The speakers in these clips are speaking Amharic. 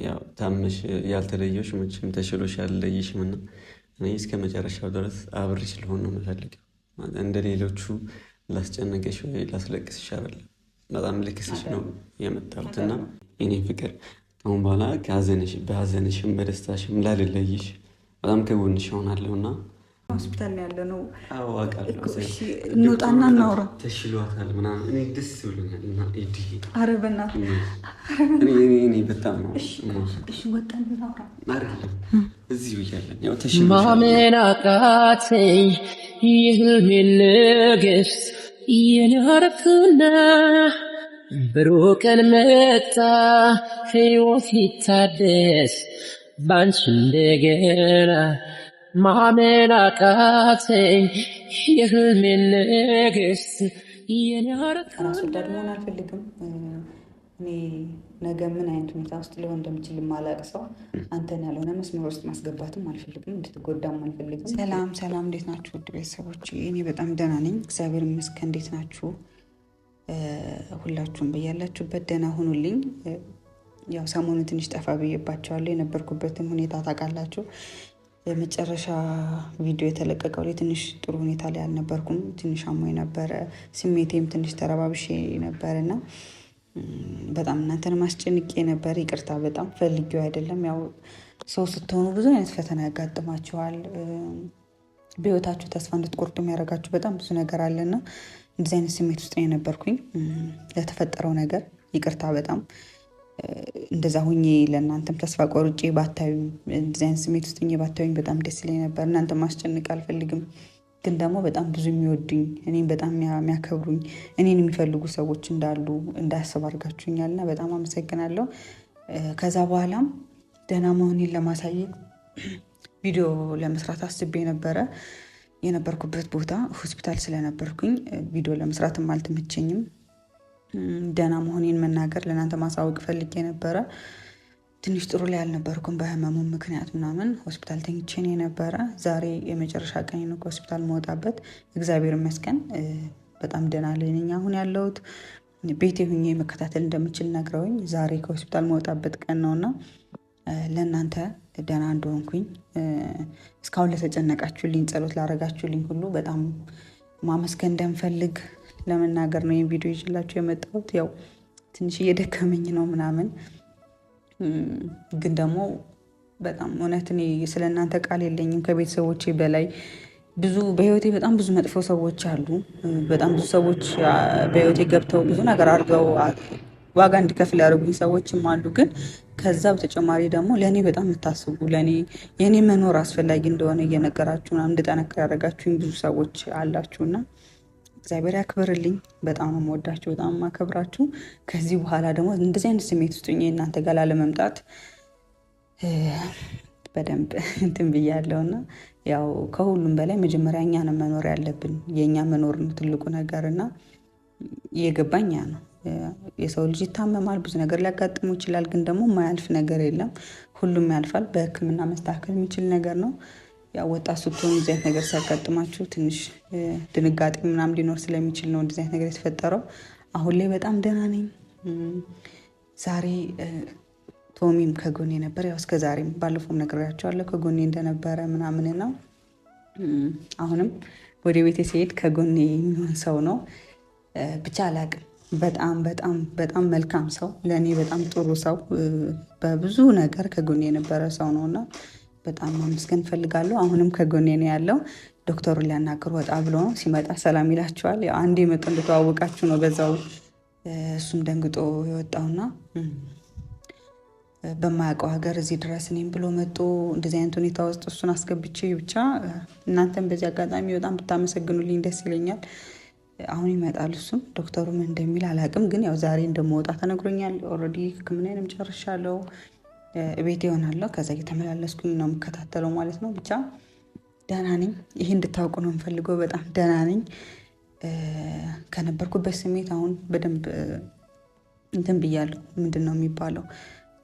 ያው ታመሽ ያልተለየሽ መቼም ተሽሎሽ ያልለይሽም እና እኔ እስከ መጨረሻው ድረስ አብሬሽ ልሆን ነው የምፈልገው። እንደ ሌሎቹ ላስጨነቀሽ ወይ ላስለቅስሽ አይደለም። በጣም ልክስሽ ነው የመጣሁት እና የኔ ፍቅር አሁን በኋላ በሀዘንሽም በደስታሽም ላልለይሽ በጣም ከጎንሽ እሆናለሁና ሆስፒታል ነው ያለ ነው። አዎ አውቃለሁ። እንውጣና እናውራ። ተሽሏታል ምናምን እኔ ደስ ብሎኛል እና እዲ ኧረ በእናትህ እኔ በጣም ነው እሺ ወጣን እናውራ አይደለም እዚሁ እያለን ያው ተሽሏታል። ማመን አቃተኝ የህልሜን ንግሥት የናረክና ብሩህ ቀን መጣ ሕይወት ይታደስ ባንቺ እንደገና ማመን አቃተኝ የህልሜን ንግሥት የናረክና ራስ ወዳድ መሆን አልፈልግም። እኔ ነገ ምን አይነት ሁኔታ ውስጥ ሊሆን እንደምችል የማላውቅ ሰው አንተን ያልሆነ መስመር ውስጥ ማስገባትም አልፈልግም፣ እንድትጎዳም አልፈልግም። ሰላም፣ እንዴት ናችሁ ውድ ቤተሰቦች? እኔ በጣም ደህና ነኝ፣ እግዚአብሔር ይመስገን። እንዴት ናችሁ? ሁላችሁም በያላችሁበት ደህና ሁኑልኝ። ያው ሰሞኑን ትንሽ ጠፋ ብዬባቸዋለሁ። የነበርኩበትም ሁኔታ ታውቃላችሁ። የመጨረሻ ቪዲዮ የተለቀቀው ላይ ትንሽ ጥሩ ሁኔታ ላይ አልነበርኩም። ትንሽ አሞኝ ነበረ፣ ስሜቴም ትንሽ ተረባብሼ ነበርና በጣም እናንተን ማስጨንቄ ነበር። ይቅርታ፣ በጣም ፈልጌው አይደለም። ያው ሰው ስትሆኑ ብዙ አይነት ፈተና ያጋጥማችኋል። በህይወታችሁ ተስፋ እንድትቆርጡ የሚያደርጋችሁ በጣም ብዙ ነገር አለና እንደዚህ አይነት ስሜት ውስጥ የነበርኩኝ። ለተፈጠረው ነገር ይቅርታ በጣም እንደዛ ሁኜ ለእናንተም ተስፋ ቆርጬ ባታዩኝ፣ እንደዚህ አይነት ስሜት ውስጥ ባታዩኝ በጣም ደስ ይለኝ ነበር። እናንተ ማስጨንቅ አልፈልግም፣ ግን ደግሞ በጣም ብዙ የሚወዱኝ እኔን በጣም የሚያከብሩኝ እኔን የሚፈልጉ ሰዎች እንዳሉ እንዳያስብ አድርጋችሁኛል እና በጣም አመሰግናለሁ። ከዛ በኋላም ደህና መሆኔን ለማሳየት ቪዲዮ ለመስራት አስቤ ነበረ። የነበርኩበት ቦታ ሆስፒታል ስለነበርኩኝ ቪዲዮ ለመስራትም አልተመቸኝም። ደህና መሆኔን መናገር ለእናንተ ማሳወቅ ፈልጌ ነበረ። ትንሽ ጥሩ ላይ አልነበርኩም በህመሙ ምክንያት ምናምን ሆስፒታል ተኝቼ ነው የነበረ። ዛሬ የመጨረሻ ቀን ነው ከሆስፒታል መውጣበት። እግዚአብሔር ይመስገን በጣም ደህና ላይ ነኝ አሁን ያለሁት። ቤቴ ሁኜ መከታተል እንደምችል ነግረውኝ ዛሬ ከሆስፒታል መውጣበት ቀን ነውና ለእናንተ ደህና እንደሆንኩኝ እስካሁን ለተጨነቃችሁልኝ፣ ጸሎት ላረጋችሁልኝ ሁሉ በጣም ማመስገን እንደምፈልግ ለመናገር ነው ይህን ቪዲዮ ይዤላችሁ የመጣሁት። ያው ትንሽ እየደከመኝ ነው ምናምን፣ ግን ደግሞ በጣም እውነት እኔ ስለ እናንተ ቃል የለኝም። ከቤተሰቦቼ በላይ በህይወቴ በጣም ብዙ መጥፎ ሰዎች አሉ። በጣም ብዙ ሰዎች በህይወቴ ገብተው ብዙ ነገር አድርገው ዋጋ እንዲከፍል ያደርጉኝ ሰዎችም አሉ። ግን ከዛ በተጨማሪ ደግሞ ለእኔ በጣም የምታስቡ የእኔ መኖር አስፈላጊ እንደሆነ እየነገራችሁ እንድጠነክር ያደረጋችሁኝ ብዙ ሰዎች አላችሁና እግዚአብሔር ያክብርልኝ። በጣም ነው የምወዳችሁ፣ በጣም ማከብራችሁ። ከዚህ በኋላ ደግሞ እንደዚህ አይነት ስሜት ውስጥ እናንተ ጋር ላለመምጣት በደንብ እንትን ብያለሁና ያው ከሁሉም በላይ መጀመሪያ እኛን መኖር ያለብን የእኛ መኖር ነው ትልቁ ነገርና እየገባኝ ነው። የሰው ልጅ ይታመማል፣ ብዙ ነገር ሊያጋጥሙ ይችላል። ግን ደግሞ የማያልፍ ነገር የለም፣ ሁሉም ያልፋል። በሕክምና መስተካከል የሚችል ነገር ነው። ያው ወጣት ስትሆኑ እንደዚህ አይነት ነገር ሲያጋጥማችሁ ትንሽ ድንጋጤ ምናምን ሊኖር ስለሚችል ነው እንደዚህ አይነት ነገር የተፈጠረው። አሁን ላይ በጣም ደህና ነኝ። ዛሬ ቶሚም ከጎኔ ነበር። ያው እስከ ዛሬም ባለፈውም ነግሬያቸዋለሁ ከጎኔ እንደነበረ ምናምንና አሁንም ወደ ቤቴ ሲሄድ ከጎኔ የሚሆን ሰው ነው። ብቻ አላቅም። በጣም በጣም በጣም መልካም ሰው፣ ለእኔ በጣም ጥሩ ሰው፣ በብዙ ነገር ከጎኔ የነበረ ሰው ነውና በጣም ማመስገን ፈልጋለሁ። አሁንም ከጎኔ ነው ያለው። ዶክተሩን ሊያናግር ወጣ ብሎ ነው። ሲመጣ ሰላም ይላቸዋል። ያው አንዴ መጡ እንደተዋወቃችሁ ነው በዛው እሱም ደንግጦ የወጣውና በማያውቀው ሀገር እዚህ ድረስ እኔም ብሎ መጡ። እንደዚህ አይነት ሁኔታ ውስጥ እሱን አስገብቼ ብቻ እናንተም በዚህ አጋጣሚ በጣም ብታመሰግኑልኝ ደስ ይለኛል። አሁን ይመጣል። እሱም ዶክተሩ ምን እንደሚል አላውቅም፣ ግን ያው ዛሬ እንደምወጣ ተነግሮኛል። ኦልሬዲ ሕክምናዬንም ጨርሻለሁ። ቤቴ እሆናለሁ። ከዛ እየተመላለስኩኝ ነው የምከታተለው ማለት ነው። ብቻ ደህና ነኝ። ይሄ እንድታውቁ ነው የምፈልገው። በጣም ደህና ነኝ። ከነበርኩበት ስሜት አሁን በደንብ እንትን ብያለሁ። ምንድን ነው የሚባለው?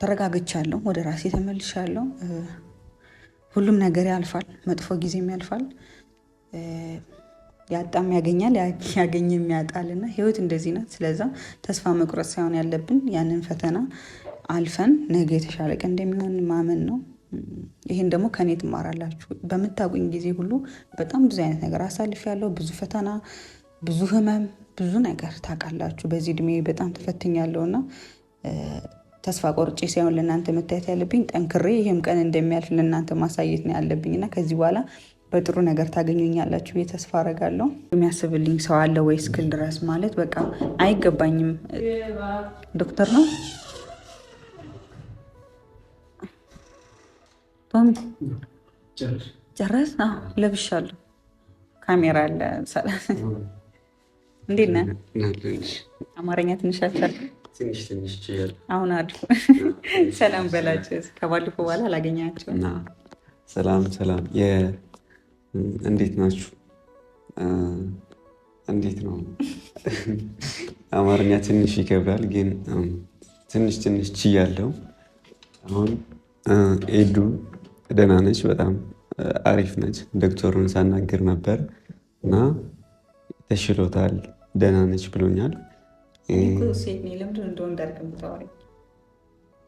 ተረጋግቻለሁ። ወደ ራሴ ተመልሻለሁ። ሁሉም ነገር ያልፋል፣ መጥፎ ጊዜም ያልፋል። ያጣም ያገኛል፣ ያገኘም ያጣልና ህይወት እንደዚህ ናት። ስለዛ ተስፋ መቁረጥ ሳይሆን ያለብን ያንን ፈተና አልፈን ነገ የተሻለ ቀን እንደሚሆን ማመን ነው። ይህን ደግሞ ከኔ ትማራላችሁ። በምታውቁኝ ጊዜ ሁሉ በጣም ብዙ አይነት ነገር አሳልፌያለሁ። ብዙ ፈተና፣ ብዙ ህመም፣ ብዙ ነገር ታውቃላችሁ። በዚህ እድሜ በጣም ተፈትኛለሁ እና ተስፋ ቆርጬ ሳይሆን ለእናንተ መታየት ያለብኝ ጠንክሬ ይህም ቀን እንደሚያልፍ ለእናንተ ማሳየት ነው ያለብኝ እና ከዚህ በኋላ በጥሩ ነገር ታገኙኛላችሁ ብዬ ተስፋ አደርጋለሁ። የሚያስብልኝ ሰው አለ ወይ እስክል ድረስ ማለት በቃ አይገባኝም። ዶክተር ነው ጨረስ? ለብሻለሁ። ካሜራ አለ። እንዴት ነህ? አማርኛ ትንሽ አልቻልኩም። አሁን አሉ። ሰላም በላቸው። ከባለፈው በኋላ አላገኛቸውም። ሰላም ሰላም፣ እንዴት ናችሁ? እንዴት ነው? አማርኛ ትንሽ ይከብዳል፣ ግን ትንሽ ትንሽ ችያለሁ። አሁን ኤዱ ደህና ነች፣ በጣም አሪፍ ነች። ዶክተሩን ሳናገር ነበር እና ተሽሎታል፣ ደህና ነች ብሎኛል።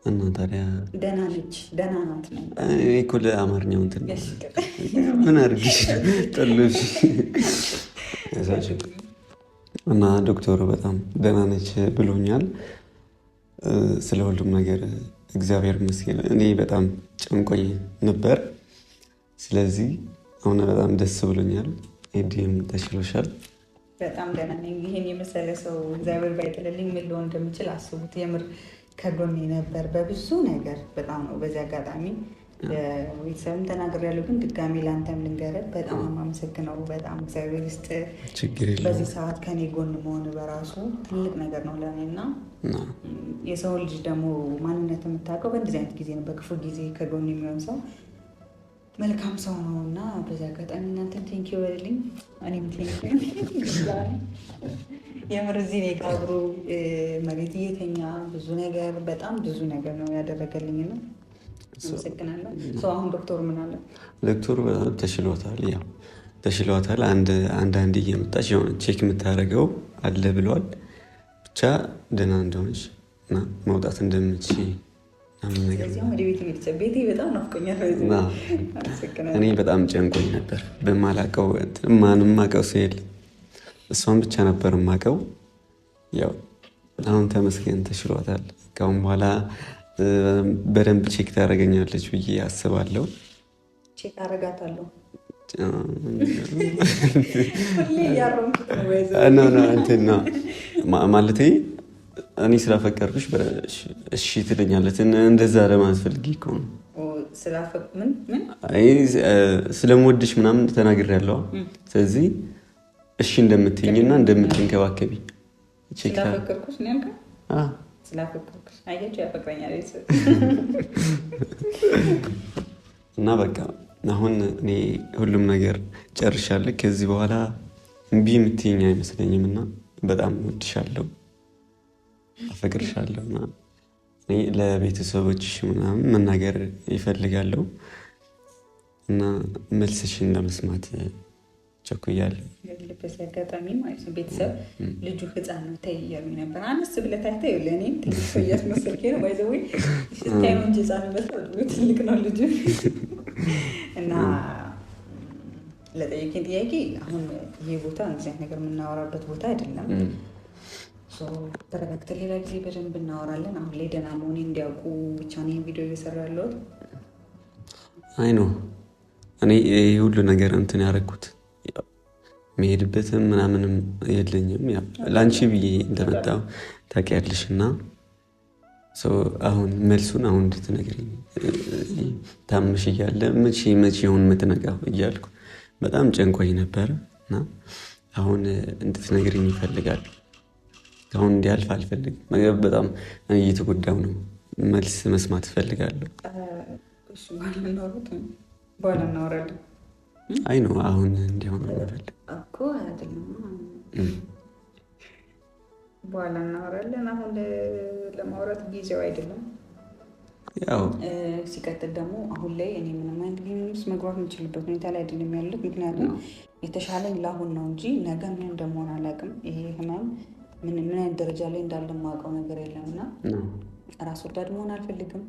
እና ታዲያ ደህና ነች፣ ደህና ናት ነው እኮ ለአማርኛው እንትን ምን አድርጊሽ ጥሎሽ እና ዶክተሩ በጣም ደህና ነች ብሎኛል። ስለ ሁሉም ነገር እግዚአብሔር ይመስገን። እኔ በጣም ጨንቆኝ ነበር። ስለዚህ አሁን በጣም ደስ ብሎኛል። ኤዲም ተሽሎሻል? በጣም ደህና ነኝ። ይሄን የመሰለ ሰው እግዚአብሔር ባይጥልልኝ ምን ልሆን እንደምችል አስቡት። የምር ከጎኔ ነበር በብዙ ነገር። በጣም ነው በዚህ አጋጣሚ ቤተሰብም ተናግሬያለሁ፣ ግን ድጋሚ ለአንተም ልንገርህ፣ በጣም የማመሰግነው። በጣም እግዚአብሔር ይስጥ። በዚህ ሰዓት ከኔ ጎን መሆን በራሱ ትልቅ ነገር ነው ለእኔ እና የሰው ልጅ ደግሞ ማንነት የምታውቀው በእንደዚህ አይነት ጊዜ ነው። በክፉ ጊዜ ከጎን የሚሆን ሰው መልካም ሰው ነው እና በዚህ አጋጣሚ እናንተን ቴንኪው በልልኝ። እኔም ቴንኪው የምር እዚህ እኔ ጋር አብሮ መሬት እየተኛ ብዙ ነገር በጣም ብዙ ነገር ነው ያደረገልኝ ነው። አመሰግናለሁ። አሁን ዶክተሩ ምን አለ? ዶክተሩ በጣም ተሽሏታል። ያው ተሽሏታል። አንዳንድ እየመጣች የሆነ ቼክ የምታደርገው አለ ብለዋል። ብቻ ደህና እንደሆነች እና መውጣት እንደምትችል ቤቴ በጣም ናፍቆኛል። እኔ በጣም ጨንቆኝ ነበር። በማላውቀው ማንም ማውቀው ሰው የለም። እሷን ብቻ ነበር የማውቀው። ያው አሁን ተመስገን ተሽሏታል። ካሁን በኋላ በደንብ ቼክ ታደርገኛለች ብዬ አስባለሁ። ቼክ አደርጋታለሁ ማለቴ እኔ ስላፈቀርኩሽ እሺ ትለኛለች። እንደዛ ለማለት ፈልጌ እኮ ነው። ስለምወድሽ ምናምን ተናግሬያለሁ። ስለዚህ እሺ እንደምትይኝና እንደምትንከባከቢ ስላፈቀርኩሽ ነው ያልከው? ስላፈቀርኩሽ አየች ያፈቅረኛል እና በቃ አሁን እኔ ሁሉም ነገር ጨርሻለሁ። ከዚህ በኋላ እምቢ የምትይኝ አይመስለኝም እና በጣም እወድሻለሁ፣ አፈቅርሻለሁ እና እኔ ለቤተሰቦችሽ ምናምን መናገር ይፈልጋለሁ እና መልስሽን ለመስማት ቸኩያለሁ። በዚህ አጋጣሚ ማለት ነው ቤተሰብ ልጁ ህፃን ነው ተይ እያሉኝ ነበር። አነስ ብለህ ታይተህ ለእኔም ትንሽ ሰው እያስመሰልከኝ ነው። ባይዘ ወይ ስታየው እንጂ ህፃን ይመስላል፣ ትልቅ ነው ልጁ እና ለጠየቀኝ ጥያቄ አሁን ይሄ ቦታ እንደዚህ አይነት ነገር የምናወራበት ቦታ አይደለም። ተረጋግተን ሌላ ጊዜ በደንብ እናወራለን። አሁን ላይ ደህና መሆኔ እንዲያውቁ ብቻ ነው ቪዲዮ እየሰራ ያለሁት። አይ ነው እኔ ይህ ሁሉ ነገር እንትን ያደረኩት መሄድበትም ምናምንም የለኝም። ያው ለአንቺ ብዬ እንደመጣሁ ታውቂያለሽ እና አሁን መልሱን አሁን እንድትነግሪኝ ታምሽ እያለ መቼ የሆን የምትነቃው እያልኩ በጣም ጨንቆኝ ነበረ እና አሁን እንድትነግሪኝ ይፈልጋል። አሁን እንዲያልፍ አልፈልግም። በጣም እየተጎዳው ነው። መልስ መስማት እፈልጋለሁ። በኋላ እናወራለን። አይ ነው አሁን እንዲሆን አንፈልግ እኮ አይደለም። በኋላ እናወራለን። አሁን ለማውራት ጊዜው አይደለም። ያው ሲቀጥል ደግሞ አሁን ላይ እኔ ምንም አይነት ግንኙነት መግባት የምችልበት ሁኔታ ላይ አይደለም ያሉት። ምክንያቱም የተሻለኝ ለአሁን ነው እንጂ ነገ ምን እንደመሆን አላውቅም። ይሄ ህመም ምን አይነት ደረጃ ላይ እንዳለ የማውቀው ነገር የለም እና ራስ ወዳድ መሆን አልፈልግም።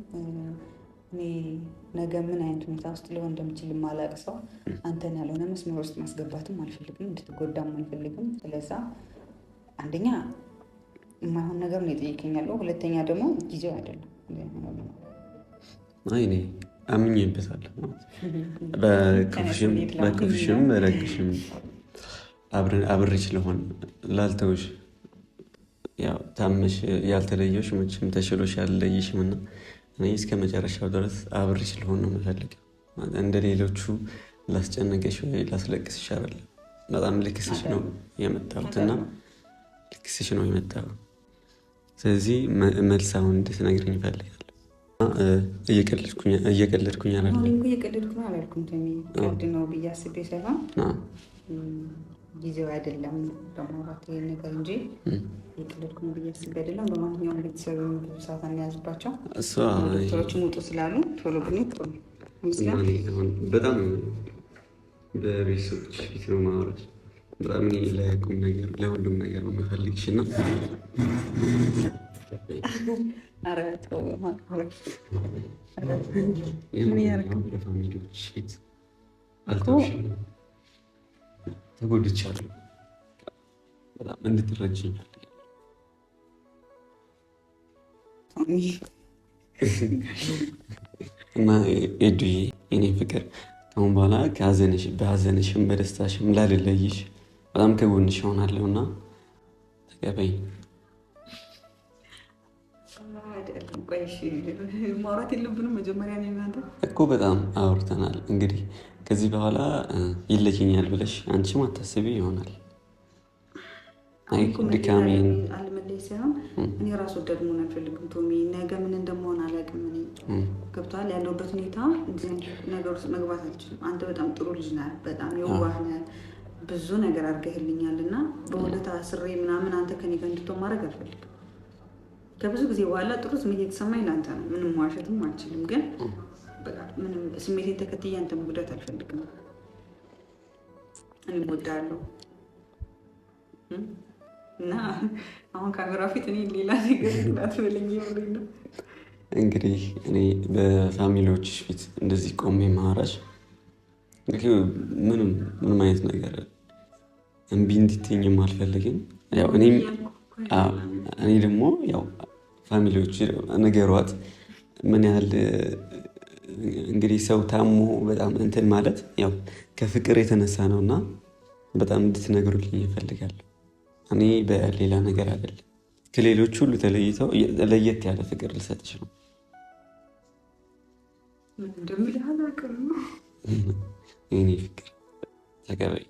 እኔ ነገ ምን አይነት ሁኔታ ውስጥ ሊሆን እንደምችል የማላቅ ሰው አንተን ያልሆነ መስመር ውስጥ ማስገባትም አልፈልግም፣ እንድትጎዳም አልፈልግም። ስለዛ አንደኛ የማይሆን ነገር ነው የጠየቀኛለሁ፣ ሁለተኛ ደግሞ ጊዜው አይደለም። እኔ አምኜበታለሁ በክፉሽም በደግሽም አብሬሽ ስለሆን ላልተውሽ ያው ታመሽ ያልተለየሽ መቼም ተሽሎሽ ያልለይሽም እና እኔ እስከ መጨረሻው ድረስ አብሬሽ ስለሆን ነው የምፈልገው። እንደ ሌሎቹ ላስጨነቀሽ ወይ ላስለቅስሽ አይደለም። በጣም ልክስሽ ነው የመጣሁት እና ልክስሽ ነው የመጣሁት። ስለዚህ መልስ አሁን እንድትነግሪኝ እፈልጋለሁ። እየቀለድኩኝ አይደለም። እየቀለድኩኝ አላልኩም። ቀልድ ነው ብዬ አስቤ ሳይሆን ጊዜው አይደለም ለማውራት ይሄን ነገር እንጂ እየቀለድኩኝ ብዬ አስቤ አይደለም። በማንኛውም ቤተሰብ ብዙ ሰዓት የሚያዝባቸው ዶክተሮችም ውጡ ስላሉ ቶሎ ግን ጥሩ በጣም በቤተሰቦች ፊት ነው ማውራት። በጣም እኔ ለቁም ነገር ለሁሉም ነገር ነው የምፈልግሽ እና ለፋሚሊዎች ፊት አልተውሽም፣ ተጎድቻለሁ። በጣም እንድትረጅኝ እና ኤዱዬ የኔ ፍቅር አሁን በኋላ በሀዘንሽም በደስታሽም ላልለይሽ በጣም ከጎንሽ እሆናለሁ እና ተቀበይኝ። ማውራት የለብንም መጀመሪያ ነው እናንተ እኮ በጣም አውርተናል። እንግዲህ ከዚህ በኋላ ይለየኛል ብለሽ አንቺም አታስቢ ይሆናል። ድካሜ አልመለስ ሳይሆን እኔ ራስ ወዳድ መሆን አልፈልግም። ቶሚ ነገ ምን እንደመሆን አላውቅም። እኔ ገብቶሃል ያለሁበት ሁኔታ እዚህ ነገር ውስጥ መግባት አልችልም። አንተ በጣም ጥሩ ልጅ ነህ፣ በጣም የዋህ ነህ፣ ብዙ ነገር አድርገህልኛል እና በሁለት አስሬ ምናምን አንተ ከኔ ጋር እንድትሆን ማድረግ አልፈልግም። ከብዙ ጊዜ በኋላ ጥሩ ስሜት የተሰማኝ ለአንተ ነው። ምንም ማዋሸትም አልችልም፣ ግን ምንም ስሜቴን ተከትዬ አንተ መጉዳት አልፈልግም። እኔ እወድሃለሁ እና አሁን ካሜራ ፊት እኔ ሌላ ነገር እንዳትበለኝ ይሆንልኝ ነው። እንግዲህ እኔ በፋሚሊዎች ፊት እንደዚህ ቆሜ ማውራሽ ምንም አይነት ነገር እምቢ እንድትይኝም አልፈልግም። ያው እኔ ደግሞ ያው ፋሚሊዎች ነገሯት ምን ያህል እንግዲህ ሰው ታሞ በጣም እንትን ማለት ያው ከፍቅር የተነሳ ነው እና በጣም እንድትነግሩልኝ ይፈልጋል። እኔ በሌላ ነገር አይደለም፣ ከሌሎች ሁሉ ተለይተው ለየት ያለ ፍቅር ልሰጥሽ ነው። የእኔ ፍቅር ተቀበይ።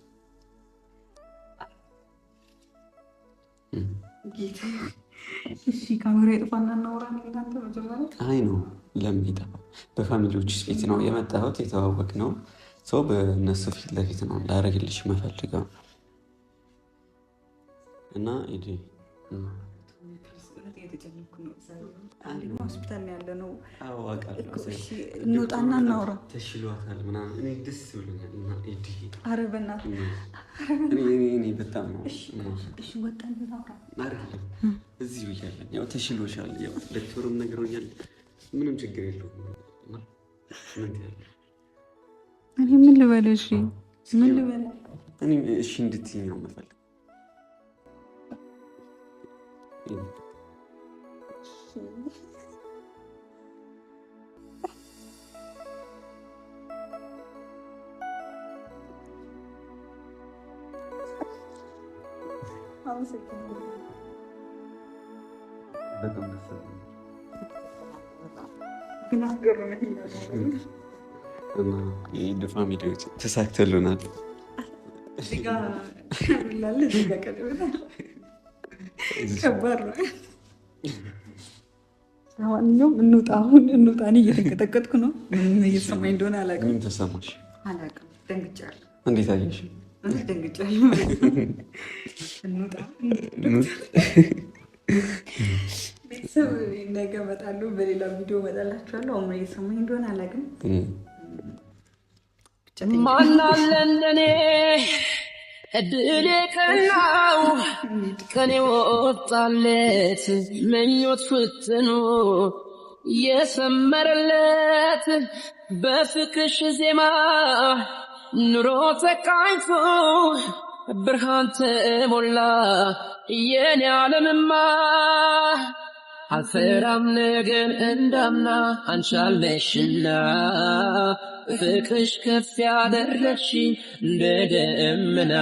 ካሜራ የጥፋና እናውራ እናንተ መጀመሪያ። አይ ነው ለምን ይጠፋል? በፋሚሊዎች ፊት ነው የመጣሁት፣ የተዋወቅ ነው ሰው በእነሱ ፊት ለፊት ነው ላደርግልሽ መፈልገው እና ሆስፒታል ያለ ነው። እንውጣና እናውራ። ተሽሏታል ምናምን እኔ ደስ ብሎኛል። ኧረ በእናትህ እኔ በጣም ነው እዚሁ እያለን ያው ተሽሎሻል፣ ያው ዶክተሩም ነግሮኛል፣ ምንም ችግር የለውም። እኔ ምን ልበል? እሺ ምን ልበል? እኔ እሺ እንድትይኝ ነው የምፈልግ። እና ፋሚሊዎች ተሳክቶልናል። ከባድ ነው። ለማንኛውም እንውጣ፣ አሁን እንውጣ። እኔ እየተንቀጠቀጥኩ ነው። ምን እየተሰማኝ እንደሆነ አላውቅም። ምን ተሰማሽ? አላውቅም። ደንግጫለሁ። እንዴት አየሽ? ደንግጫለሁ። እንውጣ። ቤተሰብ ነገ እመጣለሁ፣ በሌላ ቪዲዮ እመጣላችኋለሁ። አሁን ምን እየተሰማኝ እንደሆነ አላውቅም። ማን አለ እንደኔ እድሌ ቀናው ቀኔ ወጣለት ምኞት ፍትኑ የሰመረለት በፍቅርሽ ዜማ ኑሮ ተቃኝቶ ብርሃን ተሞላ የኔ ዓለምማ አልፈራም ነገን እንዳምና አንቻለሽና ፍቅርሽ ከፍ ያደረግሽ እንደ ደመና